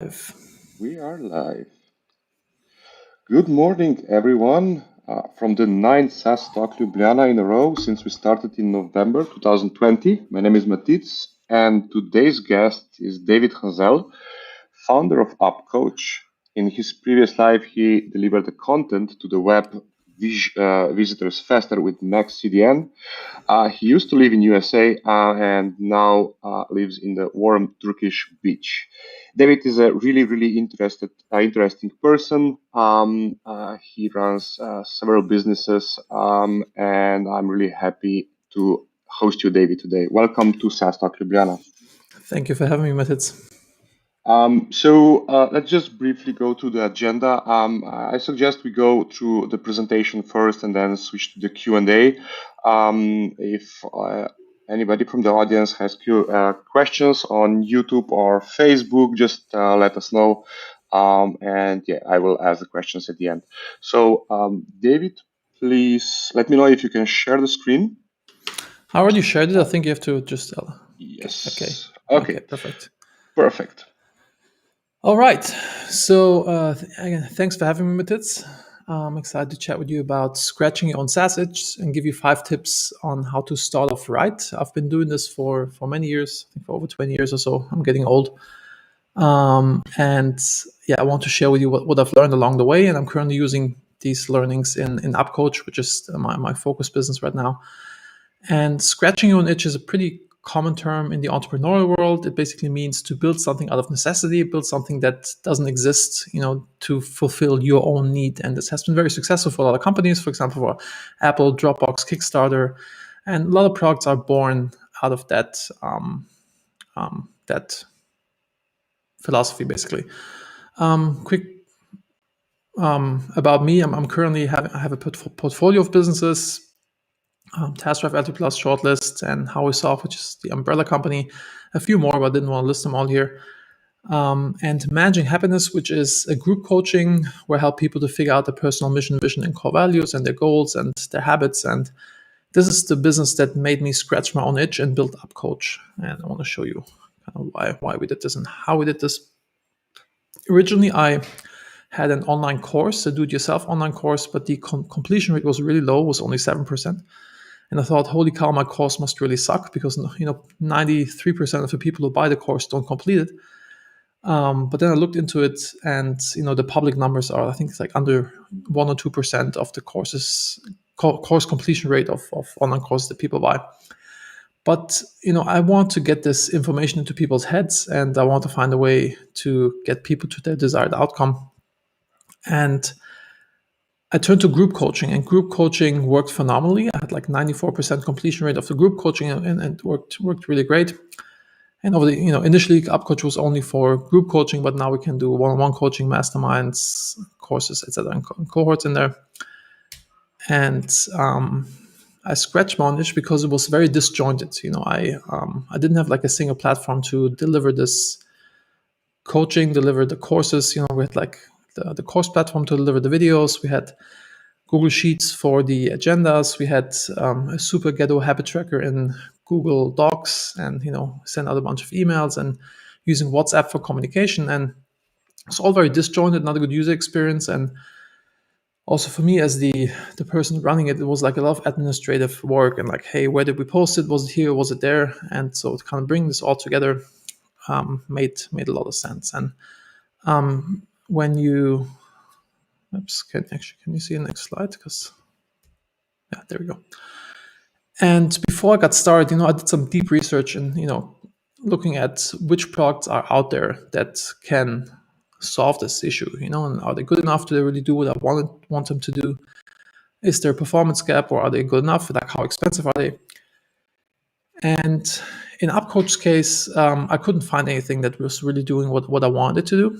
Live. We are live. Good morning, everyone. From the ninth SaaStock Ljubljana in a row since we started in November 2020. My name is Matits, and today's guest is David Henzel, founder of Upcoach. In his previous life, he delivered the content to the web visitors faster with MaxCDN. He used to live in USA and now lives in the warm Turkish beach. David is a really interesting person. He runs several businesses, and I'm really happy to host you, David, today. Welcome to SaaStock Ljubljana. Thank you for having me, Matits. Let's just briefly go to the agenda. I suggest we go through the presentation first and then switch to the Q&A. If anybody from the audience has questions on YouTube or Facebook, just let us know. I will ask the questions at the end. So, David, please let me know if you can share the screen. I already shared it. I think you have to just... Yes. Okay, perfect. Perfect. All right. So again, thanks for having me, Matits. I'm excited to chat with you about scratching your own SaaS itch and give you 5 tips on how to start off right. I've been doing this for many years, I think for over 20 years or so. I'm getting old. I want to share with you what I've learned along the way. And I'm currently using these learnings in Upcoach, which is my focus business right now. And scratching your own itch is a pretty common term in the entrepreneurial world. It basically means to build something out of necessity, build something that doesn't exist, to fulfill your own need. And this has been very successful for a lot of companies, for example, for Apple, Dropbox, Kickstarter, and a lot of products are born out of that that philosophy, basically. Quick about me: I'm currently I have a portfolio of businesses. TaskDrive, LT Plus, Shortlist, and How We Solve, which is the umbrella company. A few more, but I didn't want to list them all here. And Managing Happiness, which is a group coaching where I help people to figure out their personal mission, vision, and core values, and their goals and their habits. And this is the business that made me scratch my own itch and build Upcoach. And I want to show you kind of why we did this and how we did this. Originally, I had an online course, a do-it-yourself online course, but the completion rate was really low, was only 7%. And I thought, holy cow, my course must really suck because 93% of the people who buy the course don't complete it. But then I looked into it, and the public numbers are, I think it's like under 1 or 2% of the course completion rate of online courses that people buy. But I want to get this information into people's heads, and I want to find a way to get people to their desired outcome. And I turned to group coaching, and group coaching worked phenomenally. I had like 94% completion rate of the group coaching, and it worked really great. And over the, initially Upcoach was only for group coaching, but now we can do one-on-one coaching, masterminds, courses, etc., and cohorts in there. And I scratched my own itch because it was very disjointed. I didn't have like a single platform to deliver this coaching, deliver the courses. We had like the course platform to deliver the videos. We had Google Sheets for the agendas. We had a super ghetto habit tracker in Google Docs, and send out a bunch of emails, and using WhatsApp for communication. And it's all very disjointed, not a good user experience. And also for me as the person running it, it was like a lot of administrative work and like, hey, where did we post it? Was it here? Was it there? And so to kind of bring this all together made a lot of sense. And when you can you see the next slide? Because yeah, there we go. And before I got started, I did some deep research and looking at which products are out there that can solve this issue, and are they good enough? Do they really do what I want them to do? Is there a performance gap, or are they good enough? Like, how expensive are they? And in Upcoach's case, I couldn't find anything that was really doing what I wanted to do.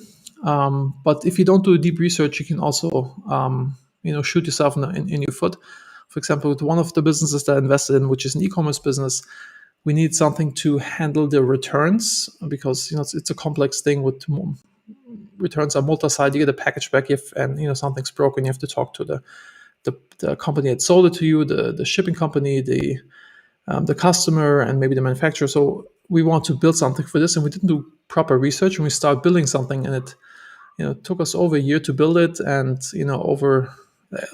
But if you don't do deep research, you can also shoot yourself in your foot. For example, with one of the businesses that I invested in, which is an e-commerce business, we need something to handle the returns because it's a complex thing. With returns are multi-side. You get a package back, and something's broken. You have to talk to the company that sold it to you, the shipping company, the customer, and maybe the manufacturer. So we want to build something for this, and we didn't do proper research, and we started building something, and it took us over a year to build it, and over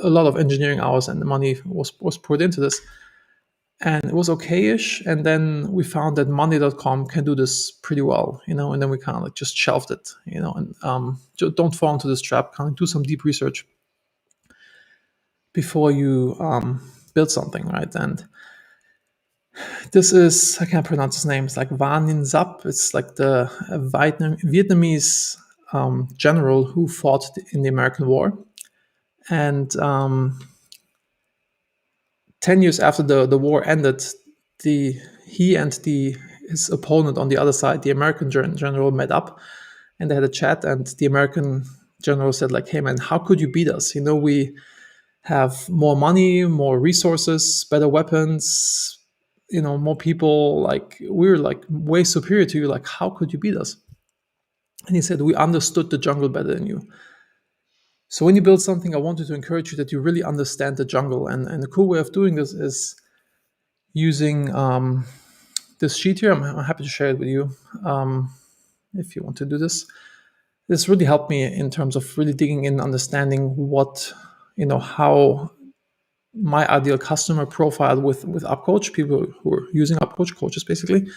a lot of engineering hours, and the money was put into this, and it was okay-ish. And then we found that Monday.com can do this pretty well, and then we kind of like just shelved it, and don't fall into this trap. Kind of do some deep research before you build something, right? And this is, I can't pronounce his name. It's like Van Ninh Zap. It's like the Vietnamese general who fought in the American War. And 10 years after the war ended, he and his opponent on the other side, the American general, met up, and they had a chat. And the American general said, like, "Hey man, how could you beat us? We have more money, more resources, better weapons, more people. Like, we're like way superior to you. Like, how could you beat us?" And he said, "We understood the jungle better than you." So when you build something, I wanted to encourage you that you really understand the jungle. And the cool way of doing this is using this sheet here. I'm happy to share it with you if you want to do this. This really helped me in terms of really digging in, understanding what, how my ideal customer profile with Upcoach, people who are using Upcoach, coaches basically,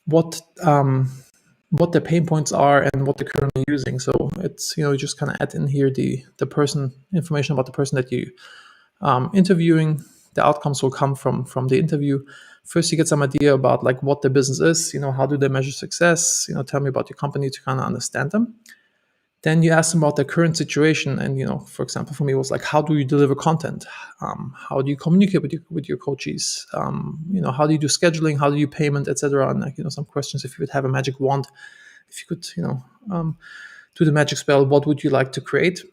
what their pain points are and what they're currently using. So it's, you just kind of add in here the person information about the person that you interviewing. The outcomes will come from the interview. First, you get some idea about like what the business is, how do they measure success, tell me about your company to kind of understand them. Then you ask them about their current situation, and for example, for me, it was like, how do you deliver content? How do you communicate with your coaches? How do you do scheduling? How do you payment, etc. And like, some questions. If you would have a magic wand, if you could, do the magic spell, what would you like to create?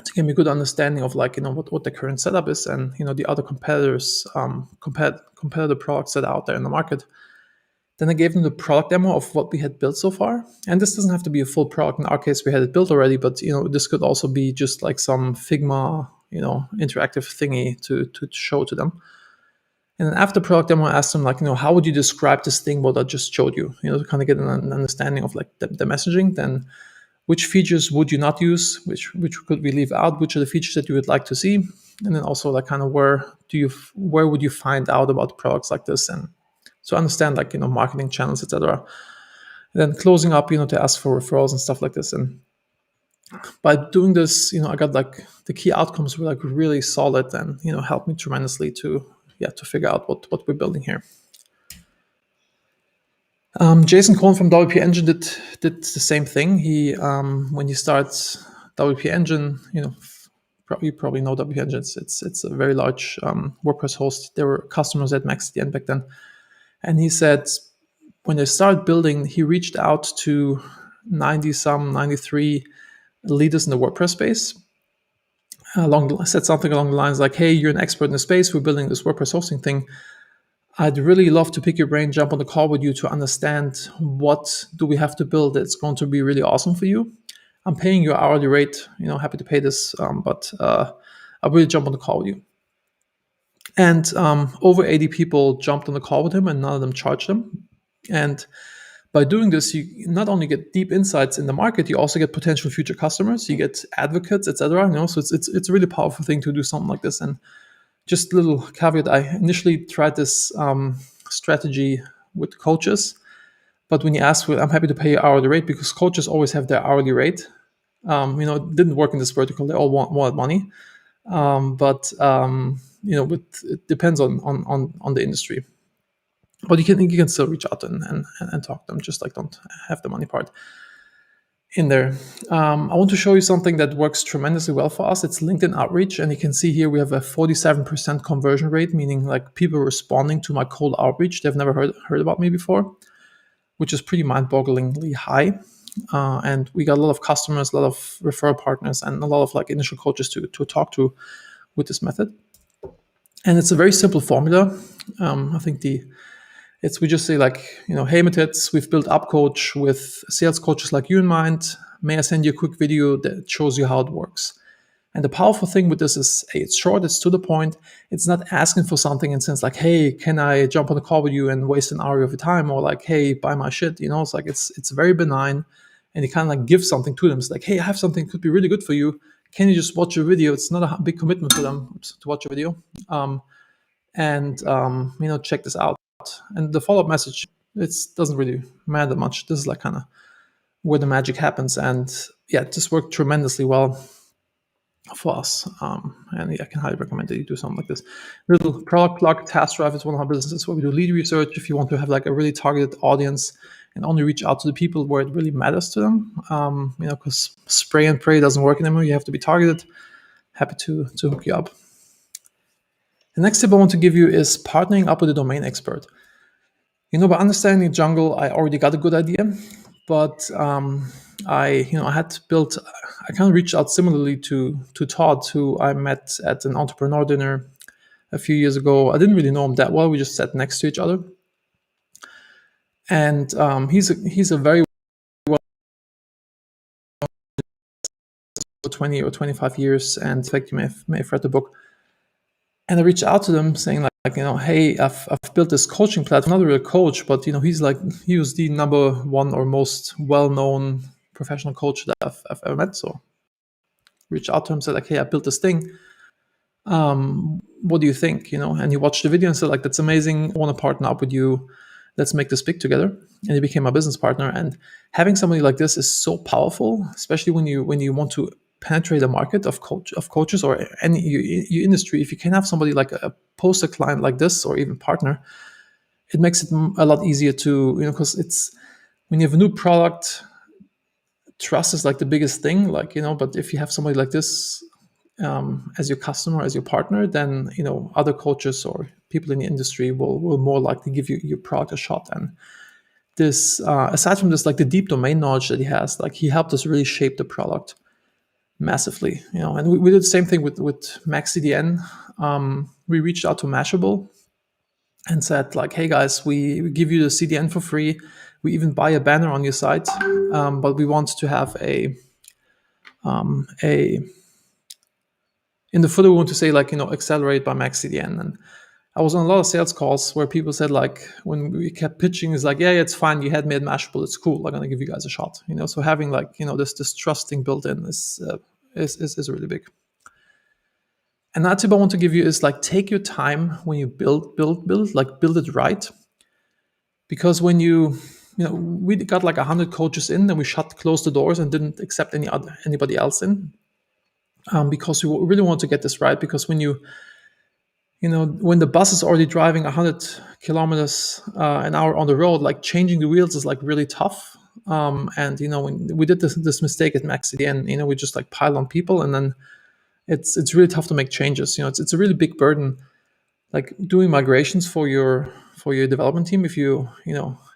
To give me a good understanding of like, what the current setup is, and the other competitors, compare the products that are out there in the market. Then I gave them the product demo of what we had built so far. And this doesn't have to be a full product. In our case, we had it built already, but this could also be just like some Figma, interactive thingy to show to them. And then after the product demo, I asked them like, how would you describe this thing, what I just showed you, to kind of get an understanding of like the messaging. Then which features would you not use, which could we leave out, which are the features that you would like to see. And then also like kind of where would you find out about products like this, and so understand like, marketing channels, etc. Then closing up, to ask for referrals and stuff like this. And by doing this, I got like the key outcomes were like really solid, and helped me tremendously to figure out what we're building here. Jason Cohen from WP Engine did the same thing. He when he starts WP Engine, you probably know WP Engine. It's a very large WordPress host. There were customers at MaxCDN back then. And he said when they started building, he reached out to 93 leaders in the WordPress space. Said something along the lines like, "Hey, you're an expert in the space. We're building this WordPress hosting thing. I'd really love to pick your brain, jump on the call with you to understand what do we have to build that's going to be really awesome for you. I'm paying you hourly rate. Happy to pay this, but I'll really jump on the call with you." And over 80 people jumped on the call with him, and none of them charged him. And by doing this, you not only get deep insights in the market, you also get potential future customers, you get advocates, etc. So it's a really powerful thing to do something like this. And just a little caveat: I initially tried this strategy with coaches, but when you ask for, I'm happy to pay you hourly rate, because coaches always have their hourly rate. It didn't work in this vertical; they all want money. But it depends on the industry. But you can still reach out and talk to them, just like don't have the money part in there. I want to show you something that works tremendously well for us. It's LinkedIn outreach, and you can see here we have a 47% conversion rate, meaning like people responding to my cold outreach. They've never heard about me before, which is pretty mind-bogglingly high. And we got a lot of customers, a lot of referral partners, and a lot of like initial coaches to talk to with this method. And it's a very simple formula. I think we just say like, "Hey Matthias, we've built Upcoach with sales coaches like you in mind. May I send you a quick video that shows you how it works?" And the powerful thing with this is, hey, it's short, it's to the point. It's not asking for something in sense like, hey, can I jump on a call with you and waste an hour of your time? Or like, hey, buy my shit. It's like, it's very benign. And you kind of like give something to them. It's like, hey, I have something could be really good for you. Can you just watch a video? It's not a big commitment for them to watch a video. Check this out. And the follow-up message, it doesn't really matter much. This is like kind of where the magic happens. And yeah, it just worked tremendously well for us. And yeah, I can highly recommend that you do something like this. Little product plug, TaskDrive is one of our businesses where we do lead research. If you want to have like a really targeted audience and only reach out to the people where it really matters to them, because spray and pray doesn't work anymore. You have to be targeted. Happy to hook you up. The next tip I want to give you is partnering up with a domain expert. By understanding the jungle, I already got a good idea, but I kind of reached out similarly to Todd, who I met at an entrepreneur dinner a few years ago. I didn't really know him that well. We just sat next to each other, and he's a very well 20 or 25 years, and in fact, you may have read the book. And I reached out to them saying hey, I've built this coaching platform. Not a real coach, but he was the number one or most well-known professional coach that I've ever met. So reached out to him, said hey, I built this thing. What do you think? And he watched the video and said that's amazing. I want to partner up with you. Let's make this big together. And he became my business partner. And having somebody like this is so powerful, especially when you want to penetrate the market of coaches or any your industry. If you can have somebody like a poster client like this or even partner, it makes it a lot easier to because it's when you have a new product, trust is like the biggest thing. But if you have somebody like this as your customer, as your partner, then other coaches or people in the industry will more likely give you your product a shot. And this aside from this, like the deep domain knowledge that he has, he helped us really shape the product massively. And we did the same thing with MaxCDN. We reached out to Mashable and said hey guys, we give you the CDN for free. We even buy a banner on your site, but we want to have a in the footer, we want to say accelerate by MaxCDN. And I was on a lot of sales calls where people said when we kept pitching, is yeah, it's fine. You had me at Mashable. It's cool. I'm gonna give you guys a shot. So having this trust thing built in is really big. Another tip I want to give you is take your time when you build it right. Because when we got 100 coaches in, and we closed the doors and didn't accept anybody else in. Because we really want to get this right. Because when when the bus is already driving 100 kilometers an hour on the road, changing the wheels is really tough. And when we did this mistake at MaxCDN, we just pile on people, and then it's really tough to make changes. It's a really big burden, doing migrations for your development team. If you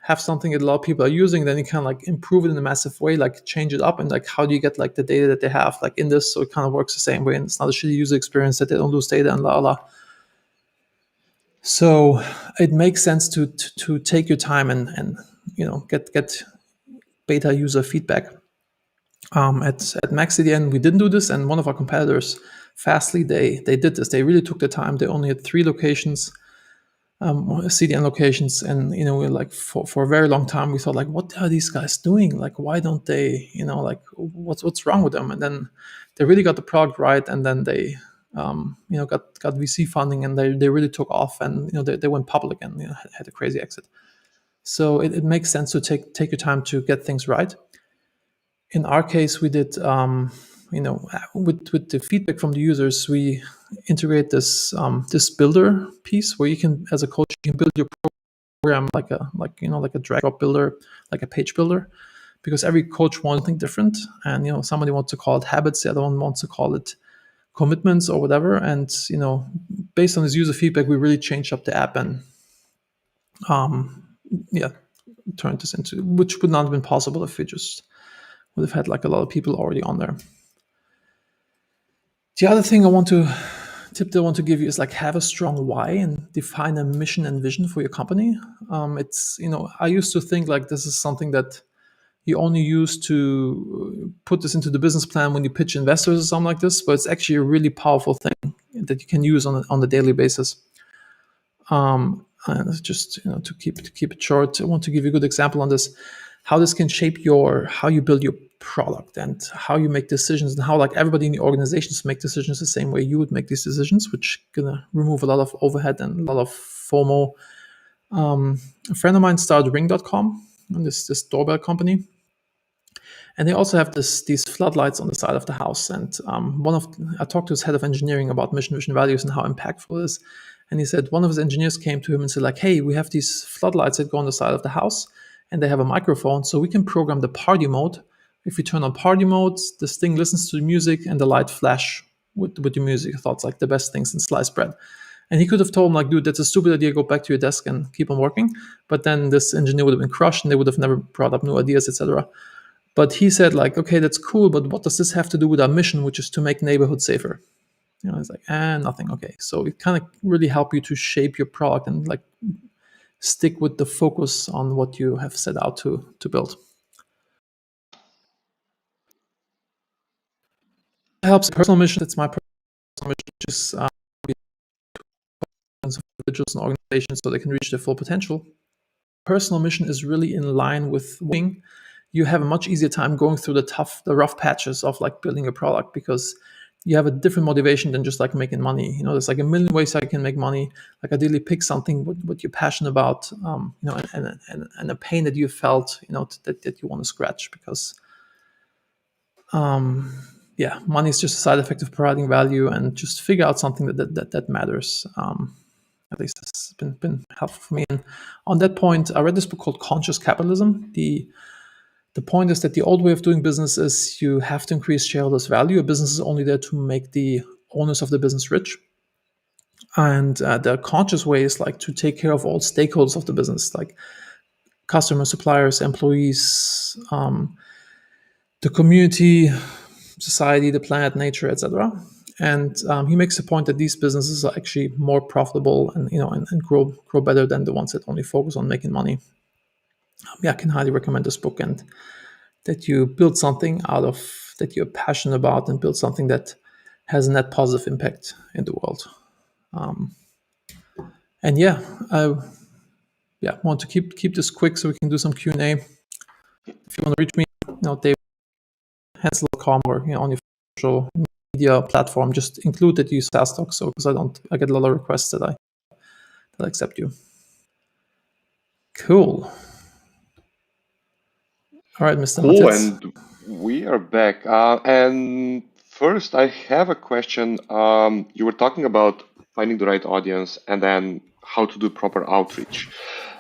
have something that a lot of people are using, then you can improve it in a massive way, change it up, and how do you get the data that they have in this, so it kind of works the same way, and it's not a shitty user experience that they don't lose data and la. So it makes sense to take your time and get beta user feedback. At MaxCDN, we didn't do this, and one of our competitors, Fastly, they did this. They really took the time. They only had 3 locations, CDN locations, and we're for a very long time we thought what are these guys doing? Why don't they? What's wrong with them? And then they really got the product right, and then they got VC funding, and they really took off, and they went public and had a crazy exit. So it makes sense to take your time to get things right. In our case, we did with the feedback from the users, we integrate this builder piece where you can, as a coach, you can build your program like a drag drop builder, like a page builder, because every coach wants something different, and somebody wants to call it habits, the other one wants to call it commitments or whatever. And based on this user feedback, we really changed up the app and turned this into, which would not have been possible if we just would have had a lot of people already on there. The other thing I want to give you is have a strong why and define a mission and vision for your company. It's I used to think this is something that you only use to put this into the business plan when you pitch investors or something like this, but it's actually a really powerful thing that you can use on a daily basis. And just to keep it short, I want to give you a good example on this, how this can shape how you build your product and how you make decisions, and how like everybody in the organizations make decisions the same way you would make these decisions, which gonna remove a lot of overhead and a lot of FOMO. A friend of mine started Ring.com, and this doorbell company, and they also have these floodlights on the side of the house. And I talked to his head of engineering about mission, vision, values, and how impactful it is. And he said one of his engineers came to him and said, like, hey, we have these floodlights that go on the side of the house, and they have a microphone, so we can program the party mode. If you turn on party mode, this thing listens to the music, and the light flash with the music. I thought it's like the best things in sliced bread. And he could have told him, like, dude, that's a stupid idea. Go back to your desk and keep on working. But then this engineer would have been crushed, and they would have never brought up new ideas, etc. But he said, like, okay, that's cool, but what does this have to do with our mission, which is to make neighborhoods safer? It's like, nothing. Okay, so it kind of really help you to shape your product and like stick with the focus on what you have set out to build. It helps personal mission. It's my personal mission, which is individuals and organizations so they can reach their full potential. Personal mission is really in line with winning. You have a much easier time going through the rough patches of like building a product, because you have a different motivation than just like making money. There's like a million ways I can make money. Like ideally pick something what you're passionate about, and a pain that you felt, that you want to scratch, because money is just a side effect of providing value, and just figure out something that matters. At least it's been helpful for me. And on that point, I read this book called Conscious Capitalism. The point is that the old way of doing business is you have to increase shareholders' value. A business is only there to make the owners of the business rich. And the conscious way is like to take care of all stakeholders of the business, like customers, suppliers, employees, the community, society, the planet, nature, etc. And he makes the point that these businesses are actually more profitable and and grow better than the ones that only focus on making money. I can highly recommend this book, and that you build something out of that you're passionate about, and build something that has a net positive impact in the world. I want to keep this quick so we can do some Q&A. If you want to reach me, Dave Henzel.com, or on your social media platform, just include that you use SaaStock, so because I get a lot of requests that I accept you. Cool. All right, Mr. Cool, Matitz. And we are back. And first, I have a question. You were talking about finding the right audience and then how to do proper outreach.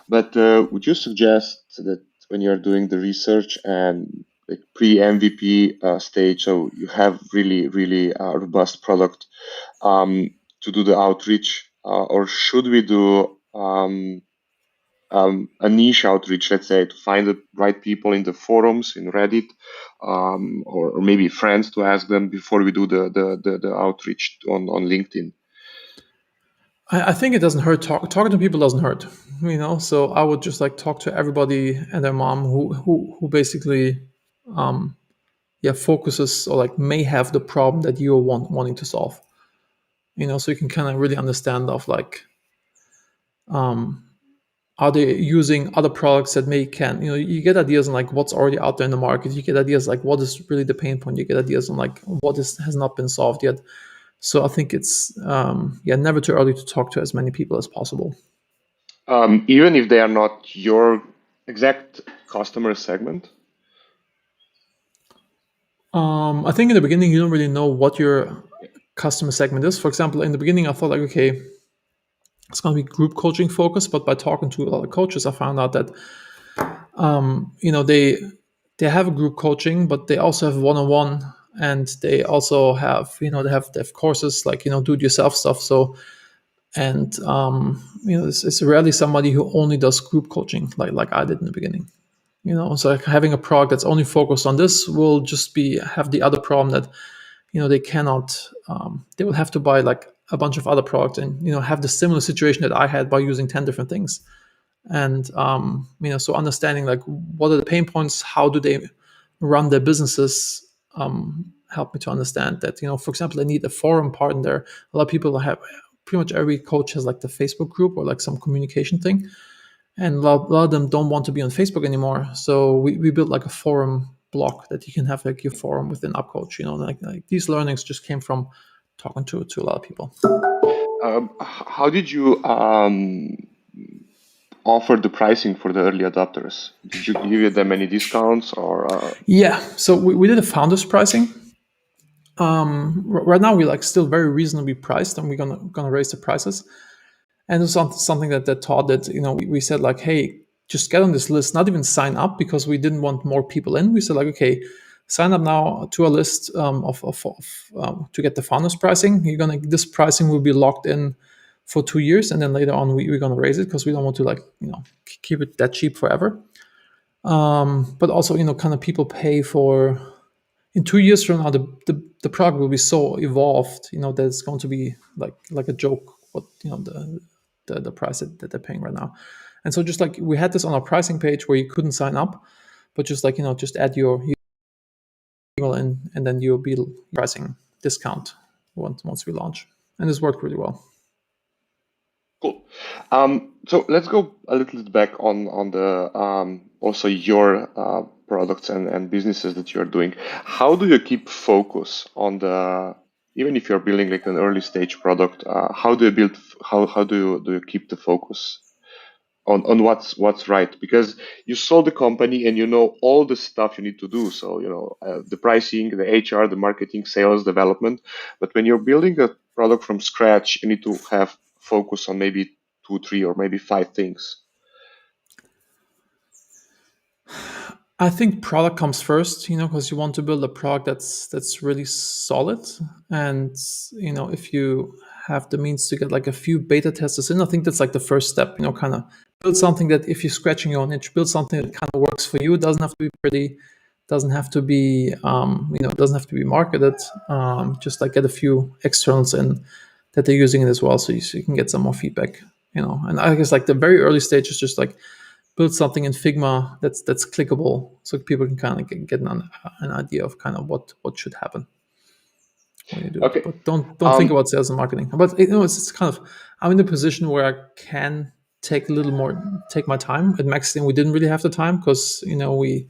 But would you suggest that when you're doing the research and like pre-MVP stage, so you have really, really robust product to do the outreach, or should we do a niche outreach, let's say, to find the right people in the forums, in Reddit, or maybe friends, to ask them before we do the outreach on LinkedIn? I think it doesn't hurt. Talking to people doesn't hurt, So I would just like talk to everybody and their mom who basically, focuses or like may have the problem that you're wanting to solve. So you can kind of really understand of like, are they using other products that you get ideas on like what's already out there in the market. You get ideas like what is really the pain point. You get ideas on like what has not been solved yet. So I think it's never too early to talk to as many people as possible. Even if they are not your exact customer segment? I think in the beginning you don't really know what your customer segment is. For example, in the beginning I thought like, okay, it's going to be group coaching focused, but by talking to a lot of coaches, I found out that they have a group coaching, but they also have one-on-one, and they also have they have courses like do-it-yourself stuff. So, and it's rarely somebody who only does group coaching like I did in the beginning. So like having a product that's only focused on this will just have the other problem that they cannot. They will have to buy like a bunch of other products and have the similar situation that I had by using 10 different things. And so understanding like what are the pain points, how do they run their businesses, help me to understand that, for example, I need a forum part in there. A lot of people have, pretty much every coach has like the Facebook group or like some communication thing, and a lot of them don't want to be on Facebook anymore. So we built like a forum block that you can have like your forum within Upcoach. Like these learnings just came from talking to a lot of people. How did you offer the pricing for the early adopters? Did you give them any discounts or? Yeah, so we did a founders pricing. Right now we're like still very reasonably priced, and we're gonna raise the prices. And it's something that taught that, we said like, hey, just get on this list, not even sign up, because we didn't want more people in. We said like, okay, sign up now to a list to get the founders pricing. This pricing will be locked in for 2 years, and then later on we're gonna raise it because we don't want to like keep it that cheap forever. But also kind of people pay for, in 2 years from now the product will be so evolved that it's going to be like a joke what the price that they're paying right now. And so just like we had this on our pricing page where you couldn't sign up, but just like just add your email in, and then you'll be pricing discount once we launch, and this worked really well. Cool. So let's go a little bit back on the also your products and businesses that you're doing. How do you keep focus on the, even if you're building like an early stage product, how do you build, how do you keep the focus on what's right? Because you sold the company and you know all the stuff you need to do. So the pricing, the HR, the marketing, sales, development. But when you're building a product from scratch, you need to have focus on maybe 2, 3, or maybe 5 things. I think product comes first, because you want to build a product that's really solid. And if you have the means to get like a few beta testers in, I think that's like the first step. Kind of build something that, if you're scratching your own itch, build something that kind of works for you. It doesn't have to be pretty, doesn't have to be it doesn't have to be marketed. Just like get a few externals in that they're using it as well, so you can get some more feedback. And I guess like the very early stage is just like build something in Figma that's clickable, so people can kind of get an idea of kind of what should happen when you do Okay. it. But don't think about sales and marketing. But it's kind of, I'm in the position where I can take my time. At MaxCDN we didn't really have the time because we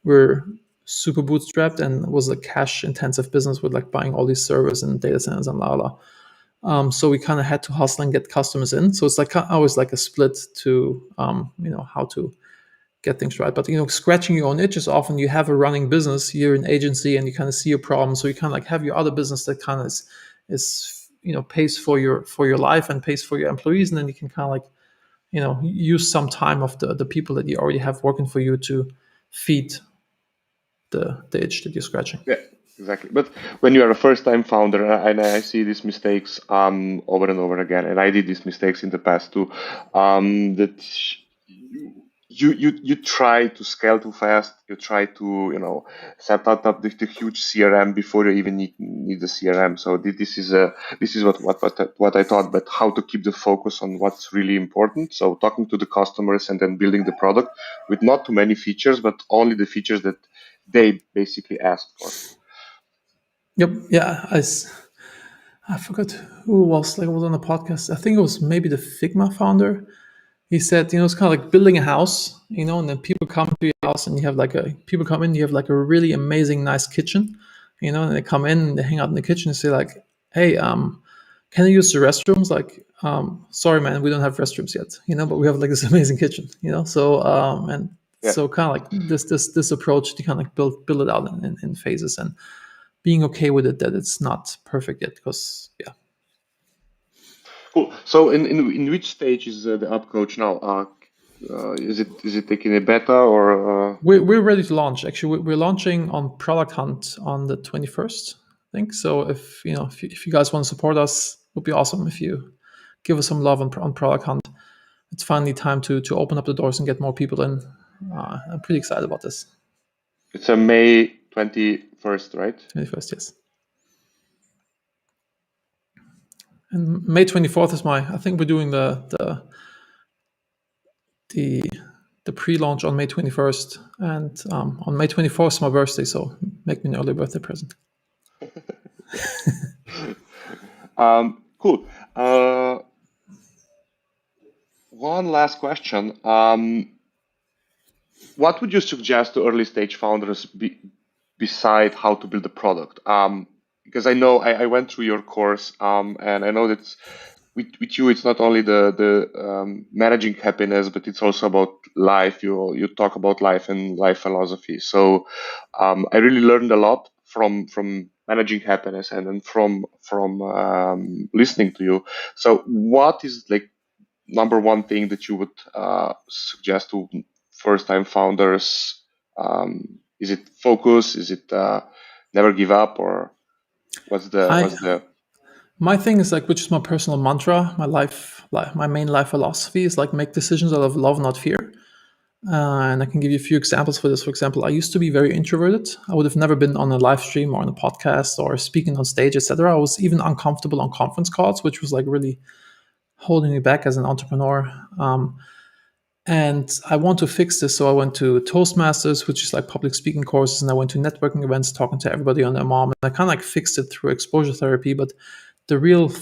were super bootstrapped, and it was a cash intensive business with like buying all these servers and data centers and la. So we kind of had to hustle and get customers in. So it's like always like a split to how to get things right. But scratching your own itch is often you have a running business, you're an agency, and you kind of see a problem. So you kind of like have your other business that kind of is pays for your life and pays for your employees, and then you can kind of like use some time of the people that you already have working for you to feed the itch that you're scratching. Yeah, exactly. But when you are a first-time founder, and I see these mistakes over and over again, and I did these mistakes in the past too, that you try to scale too fast. You try to set up the huge CRM before you even need the CRM. So this is what I thought. But how to keep the focus on what's really important. So talking to the customers and then building the product with not too many features, but only the features that they basically asked for. Yep. Yeah. I forgot who it was. Like, it was on the podcast. I think it was maybe the Figma founder. He said, it's kind of like building a house, and then people come to your house, and you have people come in, you have like a really amazing, nice kitchen, and they come in and they hang out in the kitchen and say like, hey, can I use the restrooms? Like, sorry, man, we don't have restrooms yet, but we have like this amazing kitchen, So, and Yeah. so kind of like this approach to kind of like build it out in phases, and being okay with it that it's not perfect yet, because Cool. So in which stage is the Upcoach now? Is it taking a beta or? we're ready to launch. Actually, we're launching on Product Hunt on the 21st, I think. So if if you guys want to support us, it would be awesome if you give us some love on Product Hunt. It's finally time to open up the doors and get more people in. I'm pretty excited about this. It's a May 21st, right? 21st, yes. And May 24th is I think we're doing the the pre-launch on May 21st, and on May 24th is my birthday, so make me an early birthday present. Cool. One last question. What would you suggest to early stage founders beside how to build a product? Because I know I went through your course, and I know that with you, it's not only the managing happiness, but it's also about life. You talk about life and life philosophy. So I really learned a lot from managing happiness and then from listening to you. So what is like number one thing that you would suggest to first time founders? Is it focus? Is it never give up, or what's the My thing is like, which is my personal mantra, my main life philosophy is like make decisions out of love, not fear. And I can give you a few examples for this. For example, I used to be very introverted. I would have never been on a live stream or on a podcast or speaking on stage, etc. I was even uncomfortable on conference calls, which was like really holding me back as an entrepreneur. And I want to fix this. So I went to Toastmasters, which is like public speaking courses, and I went to networking events, talking to everybody on their mom. And I kind of like fixed it through exposure therapy. But the real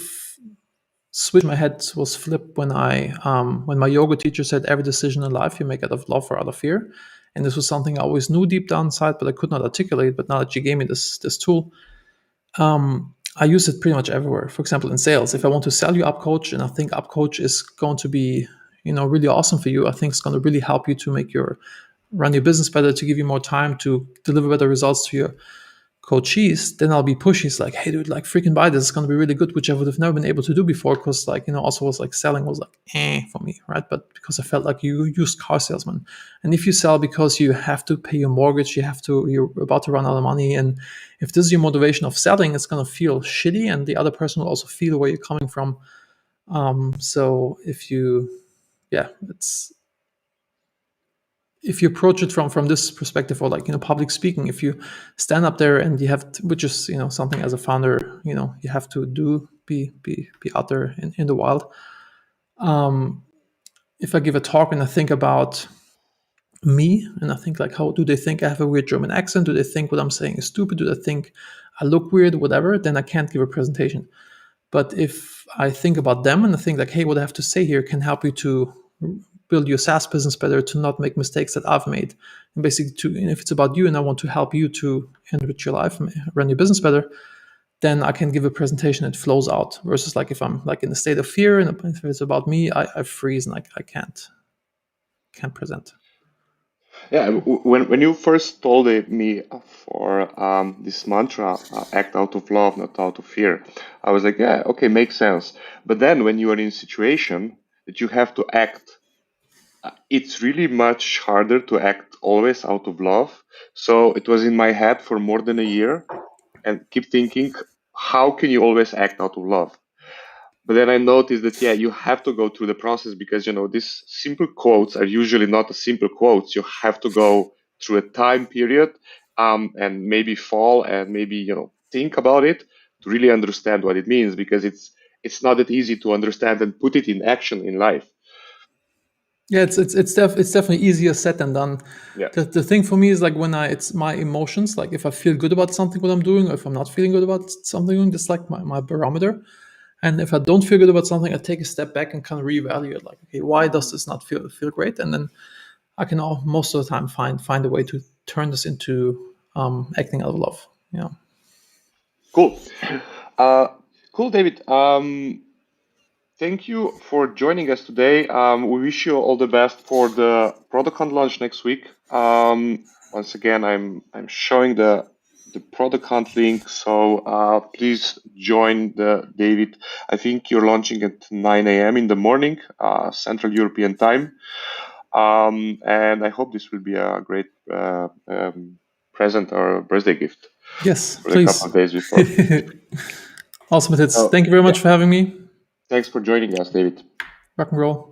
switch in my head was flipped when when my yoga teacher said every decision in life you make out of love or out of fear. And this was something I always knew deep down inside, but I could not articulate. But now that she gave me this tool, I use it pretty much everywhere. For example, in sales, if I want to sell you Upcoach and I think Upcoach is going to be, really awesome for you, I think it's going to really help you to run your business better, to give you more time to deliver better results to your coaches, then I'll be pushy. It's like, hey dude, like freaking buy this. It's going to be really good, which I would have never been able to do before because also was like selling was like for me, right? But because I felt like you used car salesman. And if you sell because you have to pay your mortgage, you're about to run out of money. And if this is your motivation of selling, it's going to feel shitty. And the other person will also feel where you're coming from. So if you approach it from this perspective, or like public speaking, if you stand up there and you have which is something as a founder you have to do, be out there in the wild. If I give a talk and I think about me and I think like, how do they think I have a weird German accent? Do they think what I'm saying is stupid? Do they think I look weird? Whatever, then I can't give a presentation. But if I think about them and I think like, hey, what I have to say here can help you to build your SaaS business better, to not make mistakes that I've made, and basically, if it's about you and I want to help you to enrich your life, run your business better, then I can give a presentation that flows out. Versus like if I'm like in a state of fear and if it's about me, I freeze and I can't present. Yeah, when you first told me for this mantra, act out of love, not out of fear, I was like, yeah, okay, makes sense. But then when you are in a situation that you have to act, it's really much harder to act always out of love. So it was in my head for more than a year and keep thinking, how can you always act out of love? But then I noticed that, yeah, you have to go through the process because, these simple quotes are usually not a simple quotes. You have to go through a time period and maybe fall and maybe, think about it to really understand what it means, because it's not that easy to understand and put it in action in life. Yeah, it's definitely easier said than done. Yeah. The thing for me is like when it's my emotions, like if I feel good about something what I'm doing, or if I'm not feeling good about something, that's like my barometer. And if I don't feel good about something, I take a step back and kind of reevaluate, like, okay, why does this not feel great? And then I can most of the time find a way to turn this into acting out of love. Yeah. Cool. Cool, David. Thank you for joining us today. We wish you all the best for the product hunt launch next week. Once again, I'm showing the product hunt link, so please join the David. I think you're launching at 9 a.m. in the morning, Central European time, and I hope this will be a great present or birthday gift. Yes, for please. A couple of days before. Awesome, Matthias. Thank you very much for having me. Thanks for joining us, David. Rock and roll.